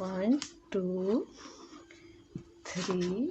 1 2 3।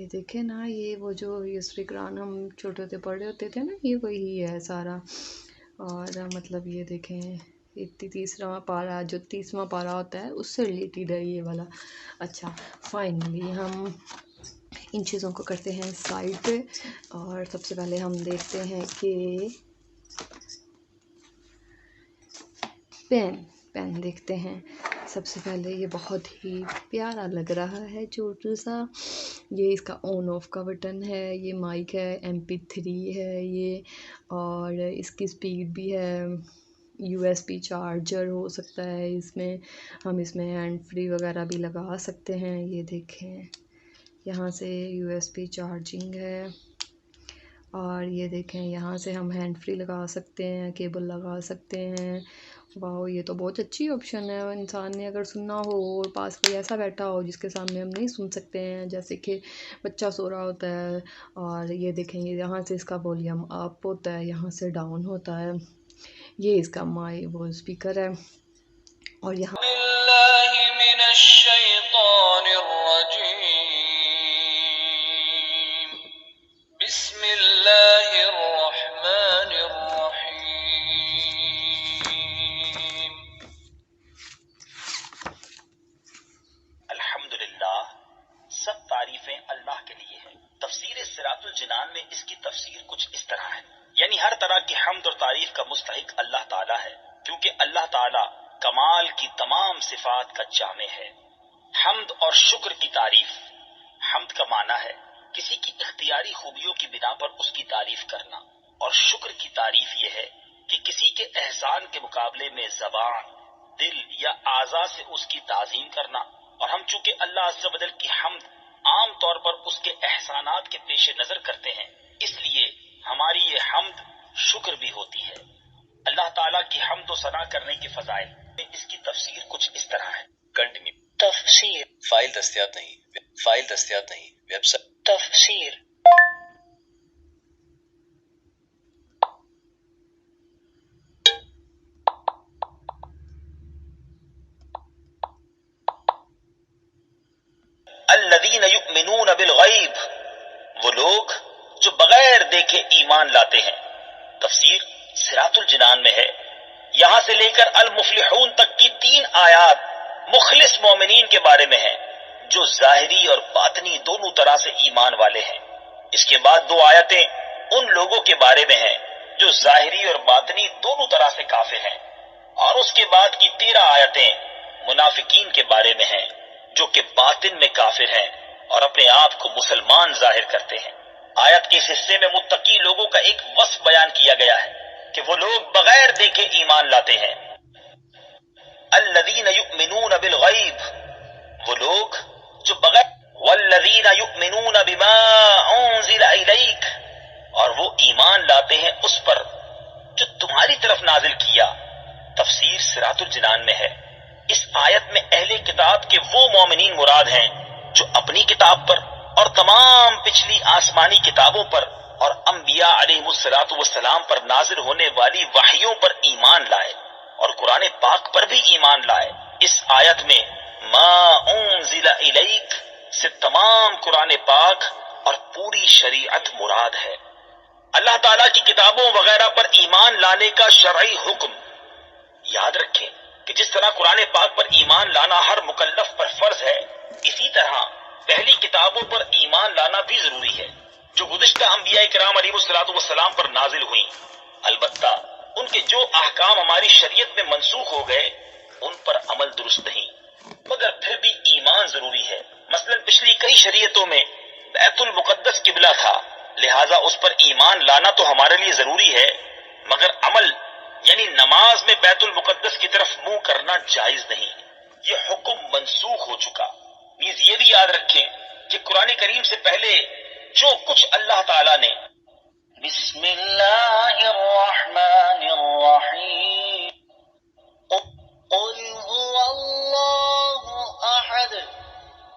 یہ دیکھیں نا، یہ وہ جو یسری قرآن ہم چھوٹے ہوتے پڑھ رہے ہوتے تھے نا، یہ وہی ہے سارا. اور مطلب یہ دیکھیں، تیسرا پارا، جو 30واں پارا ہوتا ہے اس سے ریلیٹڈ ہے یہ والا. اچھا، فائنلی ہم ان چیزوں کو کرتے ہیں سائڈ پہ، اور سب سے پہلے ہم دیکھتے ہیں کہ پین دیکھتے ہیں. سب سے پہلے یہ بہت ہی پیارا لگ رہا ہے، چھوٹا سا. یہ اس کا آن آف کا بٹن ہے، یہ مائک ہے، MP3 ہے یہ، اور اس کی سپیڈ بھی ہے. USB چارجر ہو سکتا ہے اس میں، ہم اس میں ہینڈ فری وغیرہ بھی لگا سکتے ہیں. یہ دیکھیں، یہاں سے USB چارجنگ ہے، اور یہ دیکھیں یہاں سے ہم ہینڈ فری لگا سکتے ہیں، کیبل لگا سکتے ہیں. واو، یہ تو بہت اچھی آپشن ہے. انسان نے اگر سننا ہو اور پاس کوئی ایسا بیٹھا ہو جس کے سامنے ہم نہیں سن سکتے ہیں، جیسے کہ بچہ سو رہا ہوتا ہے، اور یہ دیکھیں گے یہاں سے اس کا والیوم اپ ہوتا ہے، یہاں سے ڈاؤن ہوتا ہے. یہ اس کا وہ اسپیکر ہے، اور یہاں باللہ من الشیطان الرجیم، بسم اللہ الرحمن الرحیم. الحمدللہ، سب تعریفیں اللہ کے لیے ہیں. تفسیر صراط الجنان میں اس کی تفسیر کچھ اس طرح ہے، یعنی ہر طرح کی حمد اور تعریف کا مستحق اللہ تعالیٰ ہے، کیونکہ اللہ تعالیٰ کمال کی تمام صفات کا جامع ہے. حمد اور شکر کی تعریف. حمد کا معنی ہے کسی کی اختیاری خوبیوں کی بنا پر اس کی تعریف کرنا، اور شکر کی تعریف یہ ہے کہ کسی کے احسان کے مقابلے میں زبان، دل یا اعضاء سے اس کی تعظیم کرنا. اور ہم چونکہ اللہ عز و جل کی حمد عام طور پر اس کے احسانات کے پیش نظر کرتے ہیں، اس لیے ہماری یہ حمد شکر بھی ہوتی ہے. اللہ تعالیٰ کی حمد و ثنا کرنے کے فضائل میں اس کی تفسیر کچھ اس طرح ہے. کنٹینیو. تفسیر. فائل دستیاب نہیں. Website. تفسیر. الذین یؤمنون بالغیب، وہ لوگ جو بغیر دیکھے ایمان لاتے ہیں. تفسیر صراط الجنان میں ہے. یہاں سے لے کر المفلحون تک کی 3 آیات مخلص مومنین کے بارے میں ہیں، جو ظاہری اور باطنی دونوں طرح سے ایمان والے ہیں. اس کے بعد 2 آیتیں ان لوگوں کے بارے میں ہیں جو ظاہری اور باطنی دونوں طرح سے کافر ہیں، اور اس کے بعد کی 13 آیتیں منافقین کے بارے میں ہیں، جو کہ باطن میں کافر ہیں اور اپنے آپ کو مسلمان ظاہر کرتے ہیں. آیت کے اس حصے میں متقی لوگوں کا ایک وصف بیان کیا گیا ہے کہ وہ لوگ بغیر دیکھے ایمان لاتے ہیں. الذین یؤمنون بالغیب، وہ لوگ جو بغیر، والذین یؤمنون بما انزل الیک، اور وہ ایمان لاتے ہیں اس پر جو تمہاری طرف نازل کیا. تفسیر صراط الجنان میں ہے. اس آیت میں اہل کتاب کے وہ مومنین مراد ہیں جو اپنی کتاب پر اور تمام پچھلی آسمانی کتابوں پر اور انبیاء علیہ السلام پر نازل ہونے والی وحیوں پر ایمان لائے اور قرآن پاک پر بھی ایمان لائے. اس آیت میں ما انزل الیک سے تمام قرآن پاک اور پوری شریعت مراد ہے. اللہ تعالیٰ کی کتابوں وغیرہ پر ایمان لانے کا شرعی حکم. یاد رکھیں کہ جس طرح قرآن پاک پر ایمان لانا ہر مکلف پر فرض ہے، اسی طرح پہلی کتابوں پر ایمان لانا بھی ضروری ہے جو گزشتہ انبیاء کرام علیہ السلام پر نازل ہوئیں. البتہ ان کے جو احکام ہماری شریعت میں منسوخ ہو گئے ان پر عمل درست نہیں، مگر پھر بھی ایمان ضروری ہے. مثلا پچھلی کئی شریعتوں میں بیت المقدس قبلہ تھا، لہٰذا اس پر ایمان لانا تو ہمارے لیے ضروری ہے، مگر عمل یعنی نماز میں بیت المقدس کی طرف منہ کرنا جائز نہیں. یہ حکم منسوخ ہو چکا. نیز یہ بھی یاد رکھیں کہ قرآن کریم سے پہلے جو کچھ اللہ تعالیٰ نے بسم اللہ الرحمن الرحیم قل هو اللہ احد،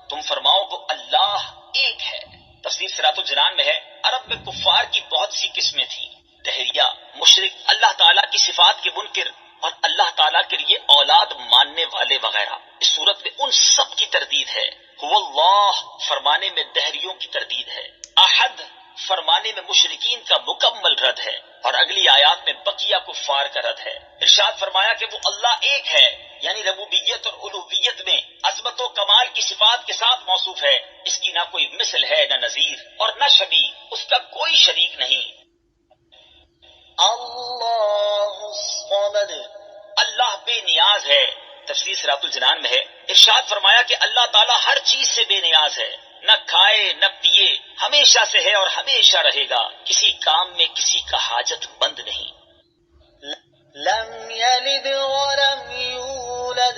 تم فرماؤ وہ اللہ ایک ہے. تفسیر صراط الجنان میں ہے. عرب میں کفار کی بہت سی قسمیں تھیں، دہریہ، مشرک، اللہ تعالیٰ کی صفات کے منکر اور اللہ تعالیٰ کے لیے اولاد ماننے والے وغیرہ. اس صورت میں ان سب کی تردید ہے. هو واللہ فرمانے میں دہریوں کی تردید ہے، احد فرمانے میں مشرکین کا مکمل رد ہے، اور اگلی آیات میں بقیہ کفار کا رد ہے۔ ارشاد فرمایا کہ وہ اللہ ایک ہے، یعنی ربوبیت اور الوہیت میں عظمت و کمال کی صفات کے ساتھ موصوف ہے، اس کی نہ کوئی مثل ہے نہ نظیر اور نہ شبیہ، اس کا کوئی شریک نہیں۔ اللہ الصمد، اللہ بے نیاز ہے، تفسیر صراط الجنان میں ہے۔ ارشاد فرمایا کہ اللہ تعالیٰ ہر چیز سے بے نیاز ہے، نہ کھائے نہ پیے، ہمیشہ سے ہے اور ہمیشہ رہے گا، کسی کام میں کسی کا حاجت مند نہیں۔ لم یلد ولم یولد،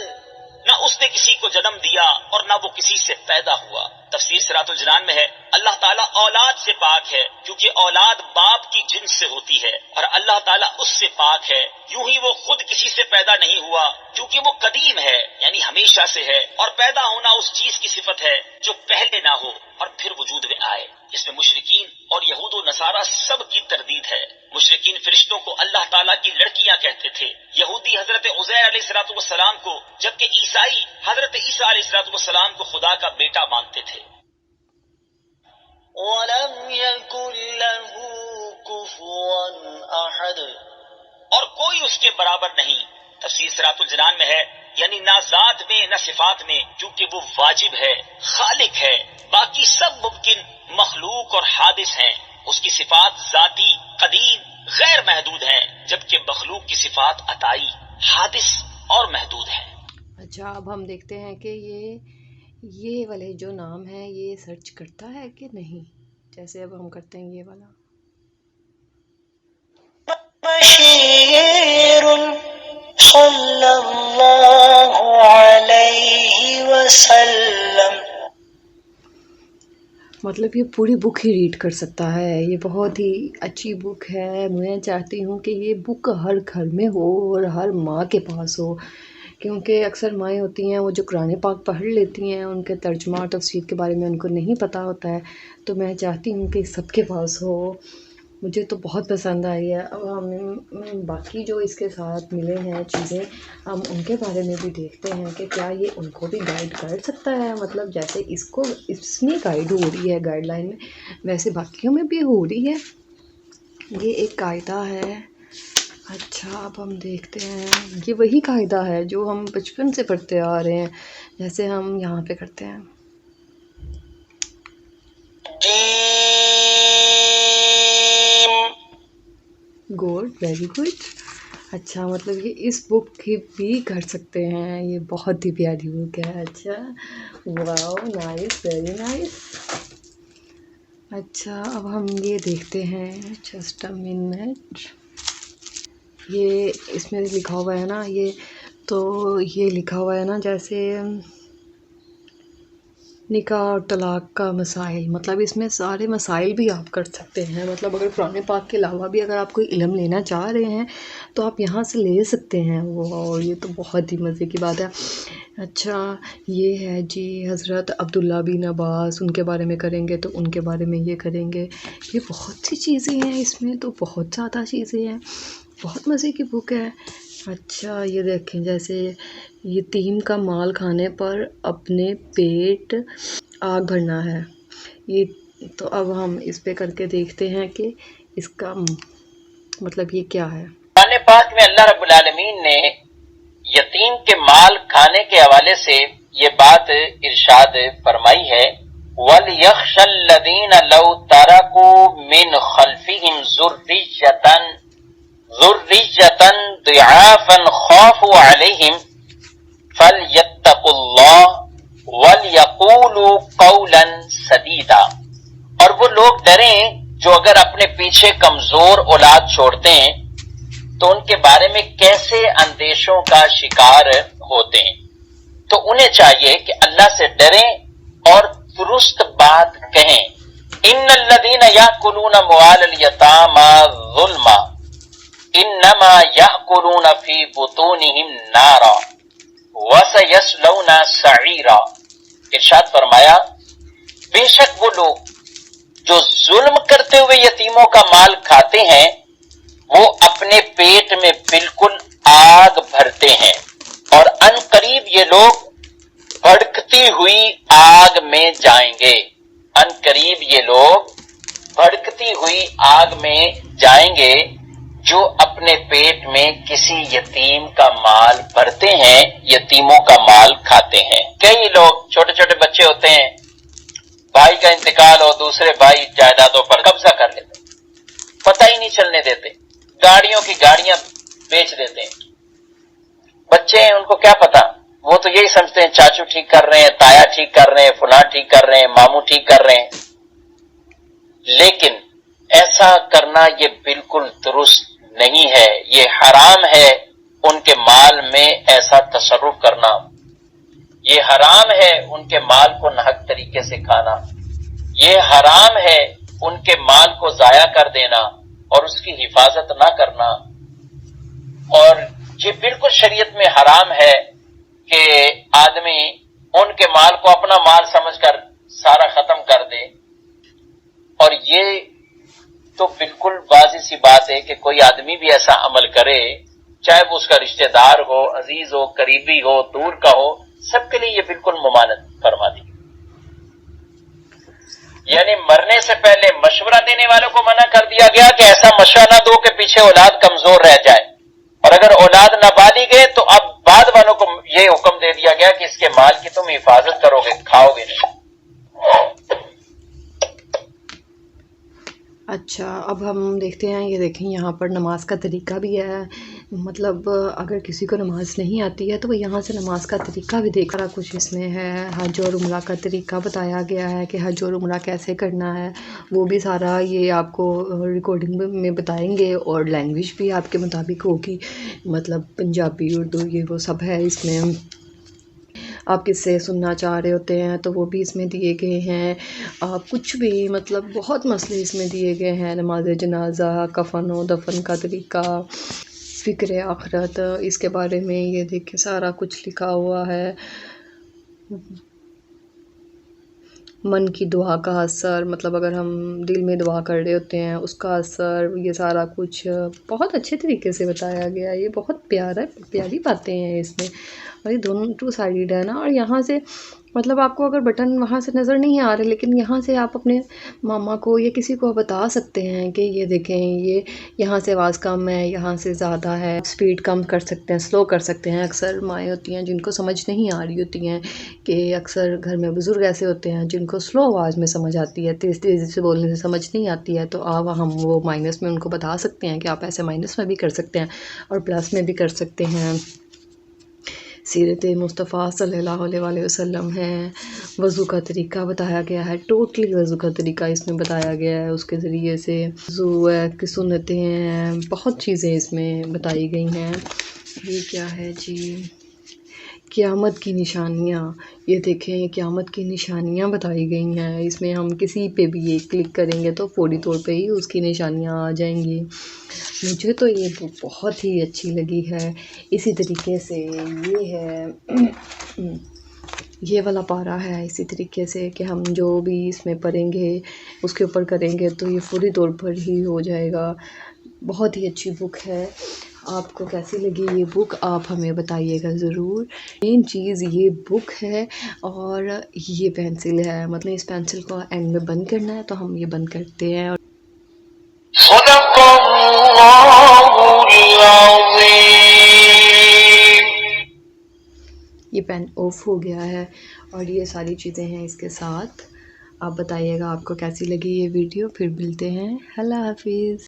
نہ اس نے کسی کو جنم دیا اور نہ وہ کسی سے پیدا ہوا۔ تفسیر صراط الجنان میں ہے اللہ تعالیٰ اولاد سے پاک ہے، کیونکہ اولاد باپ کی جنس سے ہوتی ہے، اور اللہ تعالیٰ اس سے پاک ہے، یوں ہی وہ خود کسی سے پیدا نہیں ہوا، کیونکہ وہ قدیم ہے یعنی ہمیشہ سے ہے، اور پیدا ہونا اس چیز کی صفت ہے جو پہلے نہ ہو اور پھر وجود میں آئے۔ اس میں مشرکین اور یہود و نصارہ سب کی تردید ہے۔ مشرکین فرشتوں کو اللہ تعالیٰ کی لڑکیاں کہتے تھے، یہودی حضرت عزیر علیہ السلام کو، جبکہ عیسائی حضرت عیسیٰ علیہ السلام کو خدا کا بیٹا مانتے تھے۔ وَلَمْ يَكُنْ لَهُ كُفُوًا أَحَدٌ، اور کوئی اس کے برابر نہیں۔ تفسیر صراط الجنان میں ہے یعنی نہ ذات میں نہ صفات میں، کیونکہ وہ واجب ہے، خالق ہے، باقی سب ممکن مخلوق اور حادث ہیں۔ اس کی صفات ذاتی، قدیم، غیر محدود ہیں، جبکہ مخلوق کی صفات عطائی، حادث اور محدود ہیں۔ اچھا، اب ہم دیکھتے ہیں کہ یہ والے جو نام ہے یہ سرچ کرتا ہے کہ نہیں، جیسے اب ہم کرتے ہیں یہ والا بشیر صلی اللہ علیہ وسلم، مطلب یہ پوری بک ہی ریڈ کر سکتا ہے۔ یہ بہت ہی اچھی بک ہے، میں چاہتی ہوں کہ یہ بک ہر گھر میں ہو اور ہر ماں کے پاس ہو، کیونکہ اکثر مائیں ہوتی ہیں وہ جو قرآن پاک پڑھ لیتی ہیں، ان کے ترجمہ اور تفسیر کے بارے میں ان کو نہیں پتہ ہوتا ہے، تو میں چاہتی ہوں کہ سب کے پاس ہو۔ مجھے تو بہت پسند آئی ہے۔ اب ہم باقی جو اس کے ساتھ ملے ہیں چیزیں، ہم ان کے بارے میں بھی دیکھتے ہیں کہ کیا یہ ان کو بھی گائیڈ کر سکتا ہے، مطلب جیسے اس میں گائیڈ ہو رہی ہے گائیڈ لائن میں، ویسے باقیوں میں بھی ہو رہی ہے۔ یہ ایک قاعدہ ہے۔ اچھا، اب ہم دیکھتے ہیں، یہ وہی قاعدہ ہے جو ہم بچپن سے پڑھتے آ رہے ہیں، جیسے ہم یہاں پہ کرتے ہیں گڈ، ویری گڈ۔ اچھا، مطلب یہ اس بک کی بھی کر سکتے ہیں، یہ بہت ہی پیاری بک ہے۔ اچھا، واو، نائس، ویری نائس۔ اچھا، اب ہم یہ دیکھتے ہیں، جسٹ اے منٹ، یہ اس میں لکھا ہوا ہے نا، یہ لکھا ہوا ہے نا جیسے نکاح اور طلاق کا مسائل، مطلب اس میں سارے مسائل بھی آپ کر سکتے ہیں، مطلب اگر قرآن پاک کے علاوہ بھی اگر آپ کوئی علم لینا چاہ رہے ہیں تو آپ یہاں سے لے سکتے ہیں وہ، اور یہ تو بہت ہی مزے کی بات ہے۔ اچھا، یہ ہے جی حضرت عبداللہ بن عباس، ان کے بارے میں کریں گے تو ان کے بارے میں یہ کریں گے، یہ بہت سی چیزیں ہیں اس میں، تو بہت زیادہ چیزیں ہیں، بہت مزے کی بک ہے۔ اچھا، یہ دیکھیں، جیسے یتیم کا مال کھانے پر اپنے پیٹ آگ بھرنا ہے، یہ تو اب ہم اس پہ کر کے دیکھتے ہیں کہ اس کا مطلب یہ کیا ہے۔ قرآن پاک میں اللہ رب العالمین نے یتیم کے مال کھانے کے حوالے سے یہ بات ارشاد فرمائی ہے، وَلْيَخْشَ الَّذِينَ لَوْ تَرَكُوا مِنْ خَلْفِهِمْ ذُرِّيَّةً ضِعَافًا خَافُوا عَلَيْهِمْ فَلْيَتَّقُوا اللَّهَ وَلْيَقُولُوا قَوْلًا سَدِيدًا، اور وہ لوگ ڈریں جو اگر اپنے پیچھے کمزور اولاد چھوڑتے ہیں تو ان کے بارے میں کیسے اندیشوں کا شکار ہوتے ہیں، تو انہیں چاہیے کہ اللہ سے ڈریں اور درست بات کہیں۔ ان الذین یاکلون اموال الیتامی ظلما انما یاکلون فی بطونہم نارا وسیصلون سعیرا، ارشاد فرمایا بے شک وہ لوگ جو ظلم کرتے ہوئے یتیموں کا مال کھاتے ہیں وہ اپنے پیٹ میں بالکل آگ بھرتے ہیں، اور ان قریب یہ لوگ بھڑکتی ہوئی آگ میں جائیں گے، ان قریب یہ لوگ بھڑکتی ہوئی آگ میں جائیں گے جو اپنے پیٹ میں کسی یتیم کا مال بھرتے ہیں، یتیموں کا مال کھاتے ہیں۔ کئی لوگ چھوٹے چھوٹے بچے ہوتے ہیں، بھائی کا انتقال ہو دوسرے بھائی جائیدادوں پر قبضہ کر لیتے، پتہ ہی نہیں چلنے دیتے، گاڑیوں کی گاڑیاں بیچ دیتے ہیں۔ بچے ہیں، ان کو کیا پتا، وہ تو یہی سمجھتے ہیں چاچو ٹھیک کر رہے ہیں، تایا ٹھیک کر رہے ہیں، فلاں ٹھیک کر رہے ہیں، ماموں ٹھیک کر رہے ہیں۔ لیکن ایسا کرنا یہ بالکل درست نہیں ہے، یہ حرام ہے ان کے مال میں ایسا تصرف کرنا، یہ حرام ہے ان کے مال کو ناحق طریقے سے کھانا، یہ حرام ہے ان کے مال کو ضائع کر دینا اور اس کی حفاظت نہ کرنا، اور یہ بالکل شریعت میں حرام ہے کہ آدمی ان کے مال کو اپنا مال سمجھ کر سارا ختم کر دے۔ اور یہ تو بالکل واضح سی بات ہے کہ کوئی آدمی بھی ایسا عمل کرے، چاہے وہ اس کا رشتہ دار ہو، عزیز ہو، قریبی ہو، دور کا ہو، سب کے لیے یہ بالکل ممانعت فرما دی۔ یعنی مرنے سے پہلے مشورہ دینے والوں کو منع کر دیا گیا کہ ایسا مشورہ نہ دو کہ پیچھے اولاد کمزور رہ جائے، اور اگر اولاد نابالغ ہے تو اب بعد والوں کو یہ حکم دے دیا گیا کہ اس کے مال کی تم حفاظت کرو گے، کھاؤ گے نہیں۔ اچھا، اب ہم دیکھتے ہیں، یہ دیکھیں یہاں پر نماز کا طریقہ بھی ہے، مطلب اگر کسی کو نماز نہیں آتی ہے تو وہ یہاں سے نماز کا طریقہ بھی دیکھ رہا، کچھ اس میں ہے، حج اور عمرہ کا طریقہ بتایا گیا ہے کہ حج اور عمرہ کیسے کرنا ہے، وہ بھی سارا یہ آپ کو ریکارڈنگ میں بتائیں گے، اور لینگویج بھی آپ کے مطابق ہوگی، مطلب پنجابی، اردو، یہ وہ سب ہے اس میں۔ آپ کس سے سننا چاہ رہے ہوتے ہیں تو وہ بھی اس میں دیے گئے ہیں، آپ کچھ بھی مطلب بہت مسئلے اس میں دیے گئے ہیں، نماز جنازہ، کفن و دفن کا طریقہ، فکر آخرت، اس کے بارے میں یہ دیکھیں سارا کچھ لکھا ہوا ہے، من کی دعا کا اثر، مطلب اگر ہم دل میں دعا کر رہے ہوتے ہیں اس کا اثر، یہ سارا کچھ بہت اچھے طریقے سے بتایا گیا ہے، یہ بہت پیاری باتیں ہیں اس میں، اور یہ دونوں 2 سائیڈ ہے نا، اور یہاں سے مطلب آپ کو اگر بٹن وہاں سے نظر نہیں آ رہے، لیکن یہاں سے آپ اپنے ماما کو یا کسی کو بتا سکتے ہیں کہ یہ دیکھیں، یہ یہاں سے آواز کم ہے، یہاں سے زیادہ ہے، سپیڈ کم کر سکتے ہیں، سلو کر سکتے ہیں۔ اکثر مائیں ہوتی ہیں جن کو سمجھ نہیں آ رہی ہوتی ہیں، کہ اکثر گھر میں بزرگ ایسے ہوتے ہیں جن کو سلو آواز میں سمجھ آتی ہے، تیز تیزی سے بولنے سے سمجھ نہیں آتی ہے، تو ہم وہ مائنس میں ان کو بتا سکتے ہیں کہ آپ ایسے مائنس میں بھی کر سکتے ہیں اور پلس میں بھی کر سکتے ہیں۔ سیرت مصطفیٰ صلی اللہ علیہ وسلم ہے، وضو کا طریقہ بتایا گیا ہے، ٹوٹلی وضو کا طریقہ اس میں بتایا گیا ہے، اس کے ذریعے سے وضو کی سنتیں ہیں، بہت چیزیں اس میں بتائی گئی ہیں۔ یہ کیا ہے جی، قیامت کی نشانیاں، یہ دیکھیں قیامت کی نشانیاں بتائی گئی ہیں، اس میں ہم کسی پہ بھی یہ کلک کریں گے تو فوری طور پہ ہی اس کی نشانیاں آ جائیں گی۔ مجھے تو یہ بہت ہی اچھی لگی ہے۔ اسی طریقے سے یہ ہے، یہ والا پارہ ہے اسی طریقے سے کہ ہم جو بھی اس میں پڑھیں گے اس کے اوپر کریں گے تو یہ فوری طور پر ہی ہو جائے گا۔ بہت ہی اچھی بک ہے، آپ کو کیسی لگی یہ بک آپ ہمیں بتائیے گا ضرور۔ مین چیز یہ بک ہے اور یہ پینسل ہے، مطلب اس پینسل کو اینڈ میں بند کرنا ہے تو ہم یہ بند کرتے ہیں۔ صدق اللہ العظیم۔ یہ پین آف ہو گیا ہے اور یہ ساری چیزیں ہیں اس کے ساتھ۔ آپ بتائیے گا آپ کو کیسی لگی یہ ویڈیو، پھر ملتے ہیں، اللہ حافظ۔